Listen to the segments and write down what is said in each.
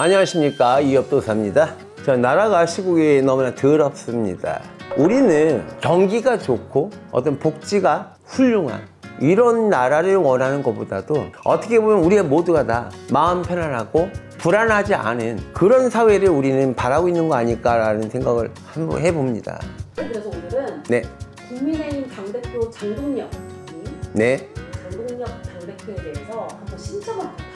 안녕하십니까, 이협도사입니다. 나라가 시국이 너무나 더럽습니다. 우리는 경기가 좋고 어떤 복지가 훌륭한 이런 나라를 원하는 것보다도 어떻게 보면 우리가 모두가 다 마음 편안하고 불안하지 않은 그런 사회를 우리는 바라고 있는 거 아닐까라는 생각을 한번 해봅니다. 그래서 오늘은 네. 국민의힘 당대표 장동혁 네. 장동혁 당대표에 대해서 한번 신청을 한번 봐주세요.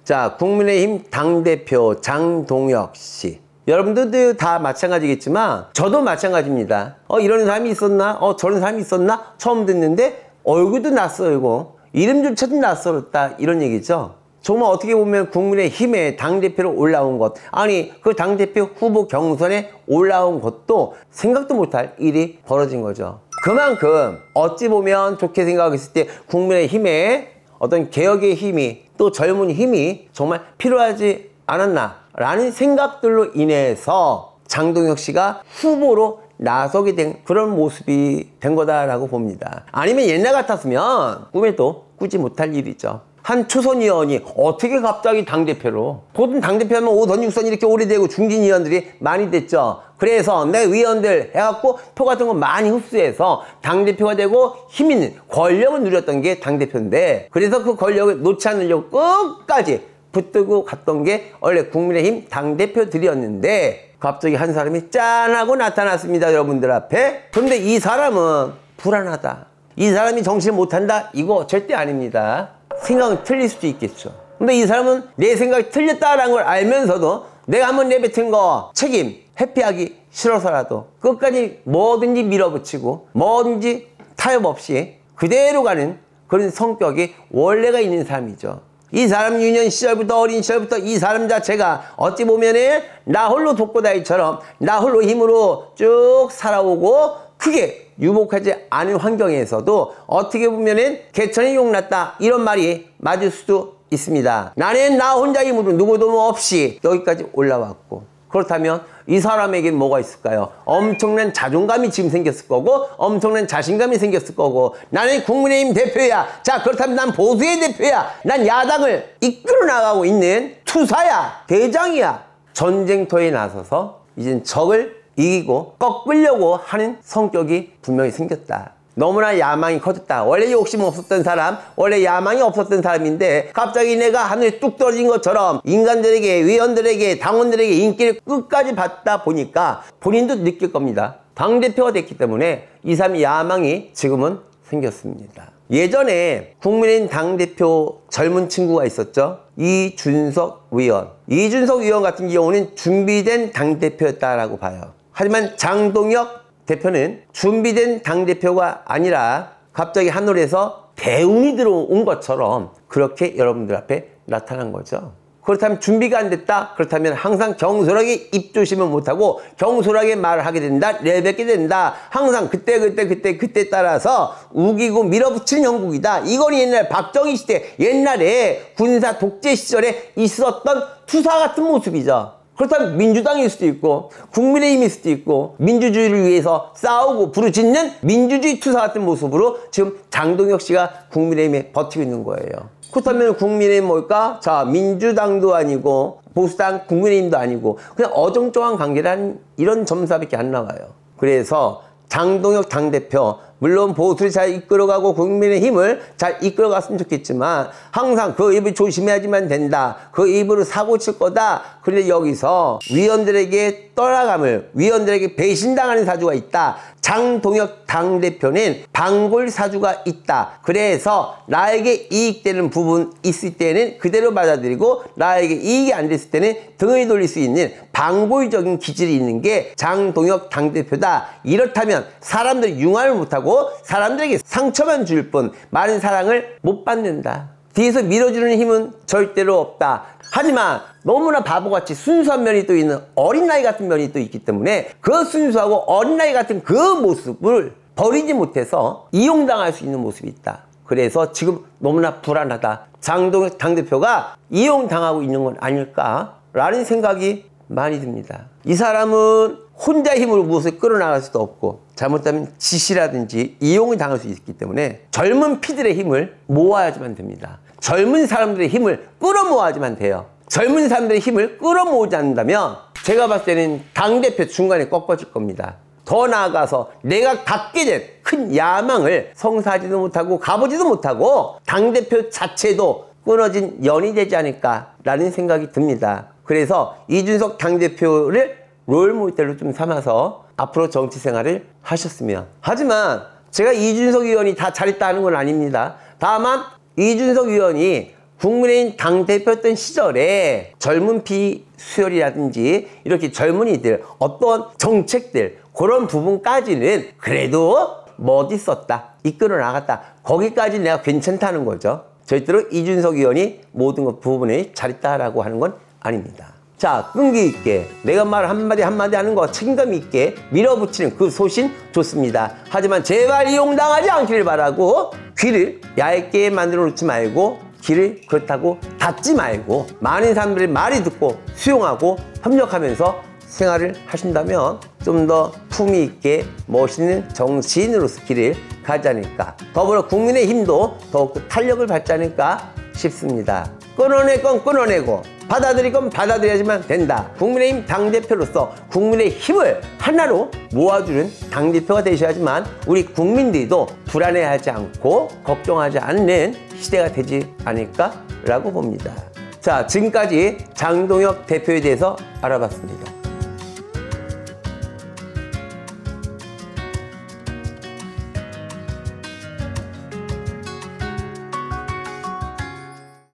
자, 국민의힘 당대표 장동혁 씨. 여러분들도 다 마찬가지겠지만 저도 마찬가지입니다. 이런 사람이 있었나? 저런 사람이 있었나? 처음 듣는데 얼굴도 낯설고 이름조차도 낯설었다, 이런 얘기죠. 정말 어떻게 보면 국민의힘의 당대표로 올라온 것, 아니 그 당대표 후보 경선에 올라온 것도 생각도 못할 일이 벌어진 거죠. 그만큼 어찌 보면 좋게 생각했을 때 국민의힘의 어떤 개혁의 힘이, 또 젊은 힘이 정말 필요하지 않았나 라는 생각들로 인해서 장동혁 씨가 후보로 나서게 된 그런 모습이 된 거다라고 봅니다. 아니면 옛날 같았으면 꿈에도 꾸지 못할 일이죠. 한 초선 의원이 어떻게 갑자기 당대표로, 보통 당대표하면 5선 6선 이렇게 오래되고 중진 의원들이 많이 됐죠. 그래서 내 의원들 해갖고 표 같은 거 많이 흡수해서 당대표가 되고 힘 있는 권력을 누렸던 게 당대표인데, 그래서 그 권력을 놓지 않으려고 끝까지 붙들고 갔던 게 원래 국민의힘 당대표들이었는데, 갑자기 한 사람이 짠하고 나타났습니다, 여러분들 앞에. 그런데 이 사람은 불안하다, 이 사람이 정신을 못한다, 이거 절대 아닙니다. 생각은 틀릴 수도 있겠죠. 근데 이 사람은 내 생각이 틀렸다라는 걸 알면서도 내가 한번 내뱉은 거 책임 회피하기 싫어서라도 끝까지 뭐든지 밀어붙이고 뭐든지 타협 없이 그대로 가는 그런 성격이 원래가 있는 사람이죠. 이 사람 유년 시절부터, 어린 시절부터 이 사람 자체가 어찌 보면은 나 홀로 독고다이처럼 나 홀로 힘으로 쭉 살아오고 크게 유복하지 않은 환경에서도 어떻게 보면은 개천이 용났다, 이런 말이 맞을 수도 있습니다. 나는 나 혼자 힘으로 누구 도움 없이 여기까지 올라왔고, 그렇다면 이 사람에게 뭐가 있을까요? 엄청난 자존감이 지금 생겼을 거고 엄청난 자신감이 생겼을 거고, 나는 국민의힘 대표야. 자, 그렇다면 난 보수의 대표야. 난 야당을 이끌어 나가고 있는 투사야, 대장이야. 전쟁터에 나서서 이젠 적을 이기고 꺾으려고 하는 성격이 분명히 생겼다. 너무나 야망이 커졌다. 원래 욕심 없었던 사람, 원래 야망이 없었던 사람인데 갑자기 내가 하늘에 뚝 떨어진 것처럼 인간들에게, 위원들에게, 당원들에게 인기를 끝까지 받다 보니까 본인도 느낄 겁니다. 당대표가 됐기 때문에 이 사람의 야망이 지금은 생겼습니다. 예전에 국민의힘 당대표 젊은 친구가 있었죠. 이준석 의원. 이준석 의원 같은 경우는 준비된 당대표였다라고 봐요. 하지만 장동혁 대표는 준비된 당대표가 아니라 갑자기 하늘에서 대운이 들어온 것처럼 그렇게 여러분들 앞에 나타난 거죠. 그렇다면 준비가 안 됐다? 그렇다면 항상 경솔하게 입조심을 못하고 경솔하게 말을 하게 된다, 내뱉게 된다. 항상 그때 따라서 우기고 밀어붙이는 형국이다. 이건 옛날 박정희 시대, 옛날에 군사 독재 시절에 있었던 투사 같은 모습이죠. 그렇다면 민주당일 수도 있고 국민의힘일 수도 있고 민주주의를 위해서 싸우고 부르짖는 민주주의 투사 같은 모습으로 지금 장동혁 씨가 국민의힘에 버티고 있는 거예요. 그렇다면 국민의힘 뭘까? 자, 민주당도 아니고 보수당, 국민의힘도 아니고 그냥 어정쩡한 관계란 이런 점수밖에 안 나와요. 그래서 장동혁 당대표, 물론 보수를 잘 이끌어가고 국민의힘을 잘 이끌어갔으면 좋겠지만 항상 그 입을 조심해야지만 된다, 그 입으로 사고 칠 거다. 그런데 여기서 위원들에게 떠나감을, 위원들에게 배신당하는 사주가 있다. 장동혁 당대표는 방골 사주가 있다. 그래서 나에게 이익되는 부분 있을 때는 그대로 받아들이고 나에게 이익이 안 됐을 때는 등을 돌릴 수 있는 방골적인 기질이 있는 게 장동혁 당대표다. 이렇다면 사람들이 융화를 못하고 사람들에게 상처만 줄 뿐 많은 사랑을 못 받는다. 뒤에서 밀어주는 힘은 절대로 없다. 하지만 너무나 바보같이 순수한 면이 또 있는 어린아이 같은 면이 또 있기 때문에 그 순수하고 어린아이 같은 그 모습을 버리지 못해서 이용당할 수 있는 모습이 있다. 그래서 지금 너무나 불안하다. 장동혁 당대표가 이용당하고 있는 건 아닐까라는 생각이 많이 듭니다. 이 사람은 혼자 힘으로 무엇을 끌어나갈 수도 없고 잘못하면 지시라든지 이용을 당할 수 있기 때문에 젊은 피들의 힘을 모아야지만 됩니다. 젊은 사람들의 힘을 끌어모아야지만 돼요. 젊은 사람들의 힘을 끌어모으지 않는다면 제가 봤을 때는 당대표 중간에 꺾어질 겁니다. 더 나아가서 내가 갖게 된 큰 야망을 성사하지도 못하고 가보지도 못하고 당대표 자체도 끊어진 연이 되지 않을까라는 생각이 듭니다. 그래서 이준석 당대표를 롤모델로 좀 삼아서 앞으로 정치 생활을 하셨으면. 하지만 제가 이준석 의원이 다 잘했다는 건 아닙니다. 다만 이준석 의원이 국민의힘 당대표였던 시절에 젊은 피 수혈이라든지 이렇게 젊은이들 어떤 정책들 그런 부분까지는 그래도 멋있었다, 이끌어 나갔다, 거기까지 내가 괜찮다는 거죠. 절대로 이준석 의원이 모든 것 부분에 잘했다라고 하는 건 아닙니다. 자, 끈기 있게 내가 말 한마디 한마디 하는 거 책임감 있게 밀어붙이는 그 소신 좋습니다. 하지만 제발 이용당하지 않기를 바라고 귀를 얇게 만들어 놓지 말고 귀를 그렇다고 닫지 말고 많은 사람들의 말이 듣고 수용하고 협력하면서 생활을 하신다면 좀 더 품위 있게 멋있는 정치인으로서 길을 가지 않을까, 더불어 국민의힘도 더욱더 탄력을 받지 않을까 싶습니다. 끊어낼 건 끊어내고 받아들일 건 받아들여야지만 된다. 국민의힘 당대표로서 국민의 힘을 하나로 모아주는 당대표가 되셔야지만 우리 국민들도 불안해하지 않고 걱정하지 않는 시대가 되지 않을까라고 봅니다. 자, 지금까지 장동혁 대표에 대해서 알아봤습니다.